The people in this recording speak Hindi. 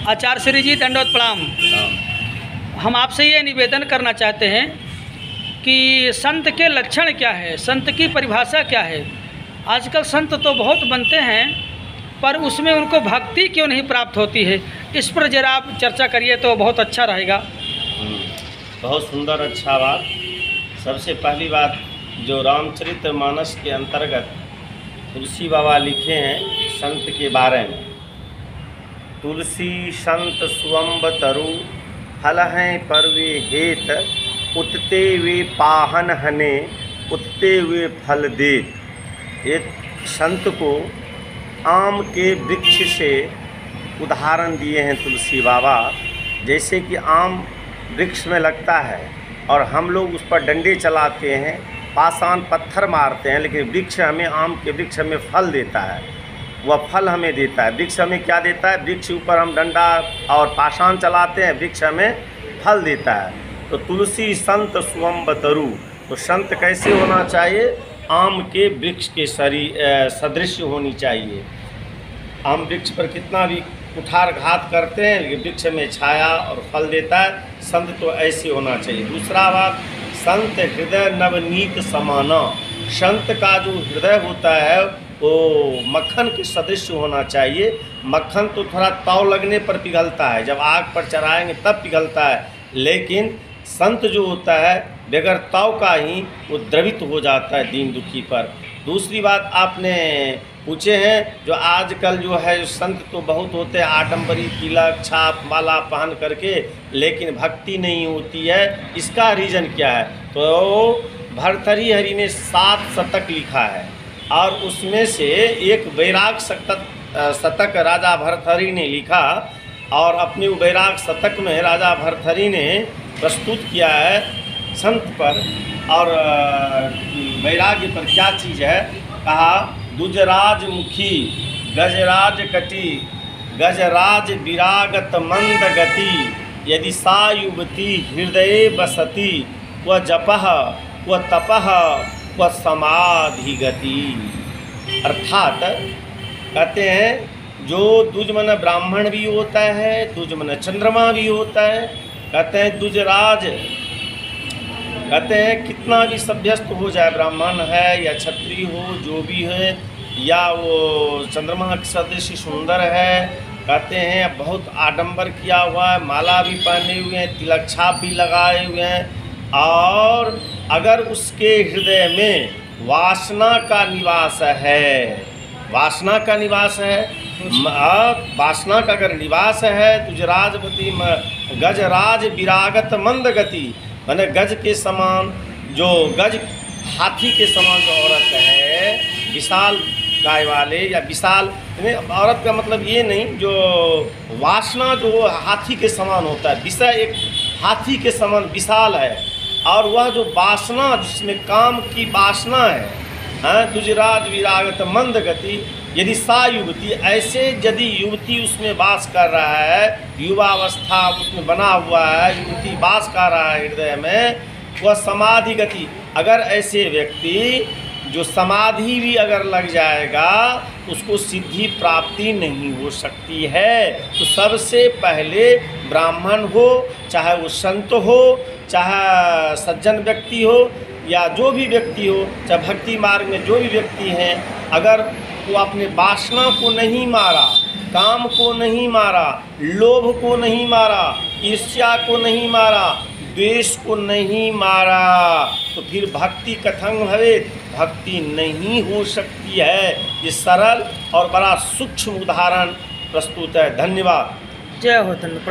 आचार्य श्री जी दंडवत प्रणाम। हम आपसे ये निवेदन करना चाहते हैं कि संत के लक्षण क्या है, संत की परिभाषा क्या है। आजकल संत तो बहुत बनते हैं पर उसमें उनको भक्ति क्यों नहीं प्राप्त होती है, इस पर जरा आप चर्चा करिए तो बहुत अच्छा रहेगा। बहुत सुंदर, अच्छा बात। सबसे पहली बात जो रामचरितमानस के अंतर्गत तुलसी बाबा लिखे हैं संत के बारे में। तुलसी संत सुअम्ब तरु फल हैं पर वे हेत, उतते वे पाहन हने उतते वे फल देत। एक संत को आम के वृक्ष से उदाहरण दिए हैं तुलसी बाबा। जैसे कि आम वृक्ष में लगता है और हम लोग उस पर डंडे चलाते हैं, पाषाण पत्थर मारते हैं, लेकिन वृक्ष हमें, आम के वृक्ष हमें फल देता है। वह फल हमें देता है। वृक्ष हमें क्या देता है? वृक्ष ऊपर हम डंडा और पाषाण चलाते हैं, वृक्ष हमें फल देता है। तो तुलसी संत सुअम्ब तरु, तो संत कैसे होना चाहिए? आम के वृक्ष के सदृश होनी चाहिए। आम वृक्ष पर कितना भी कुठार घात करते हैं लेकिन वृक्ष में छाया और फल देता है। संत तो ऐसे होना चाहिए। दूसरा बात, संत हृदय नवनीत समाना। संत का जो हृदय होता है वो मक्खन के सदृश होना चाहिए। मक्खन तो थोड़ा ताव लगने पर पिघलता है, जब आग पर चढ़ाएंगे तब पिघलता है, लेकिन संत जो होता है बगैर ताव का ही वो द्रवित हो जाता है दीन दुखी पर। दूसरी बात आपने पूछे हैं, जो आजकल जो है संत तो बहुत होते हैं, आडम्बरी तिलक छाप माला पहन करके, लेकिन भक्ति नहीं होती है। इसका रीज़न क्या है? तो भर्तृहरि हरि ने 7 शतक लिखा है और उसमें से एक वैराग शतक राजा भर्तृहरि ने लिखा, और अपने वैराग शतक में राजा भर्तृहरि ने प्रस्तुत किया है संत पर और वैराग्य पर। क्या चीज़ है? कहा, दुजराज मुखी गजराज कटी गजराज विरागत मंद गति, यदि सा युवती हृदय बसती व जपह व तपह व समाधि गति। अर्थात कहते हैं जो दुजमन ब्राह्मण भी होता है, दुजमन चंद्रमा भी होता है। कहते हैं दुजराज, कहते हैं कितना भी सभ्यस्त हो जाए, ब्राह्मण है या क्षत्रिय हो, जो भी है, या वो चंद्रमा के सदृश सुंदर है। कहते हैं बहुत आडंबर किया हुआ है, माला भी पहने हुए हैं, तिलक छाप भी लगाए हुए हैं, और अगर उसके हृदय में वासना का निवास है, वासना का निवास है, वासना का अगर निवास है, तुजराजपति गजराज विरागत मंद गति, माने गज के समान, जो गज हाथी के समान जो औरत है, विशाल काय वाले या विशाल, औरत का मतलब ये नहीं, जो वासना जो हाथी के समान होता है, विषय एक हाथी के समान विशाल है, और वह जो वासना जिसमें काम की वासना है, दुजराज विरागत मंद गति, यदि सा युवती, ऐसे यदि युवती उसमें वास कर रहा है, युवावस्था उसमें बना हुआ है, युवती वास कर रहा है हृदय में, वह समाधि गति, अगर ऐसे व्यक्ति जो समाधि भी अगर लग जाएगा उसको सिद्धि प्राप्ति नहीं हो सकती है। तो सबसे पहले ब्राह्मण हो, चाहे वो संत हो, चाहे सज्जन व्यक्ति हो, या जो भी व्यक्ति हो, चाहे भक्ति मार्ग में जो भी व्यक्ति हैं, अगर वो अपने वासना को नहीं मारा, काम को नहीं मारा, लोभ को नहीं मारा, ईर्ष्या को नहीं मारा, द्वेष को नहीं मारा, तो फिर भक्ति कथं भवेत्, भक्ति नहीं हो सकती है। ये सरल और बड़ा सूक्ष्म उदाहरण प्रस्तुत है। धन्यवाद। जय हो। धन्यवाद।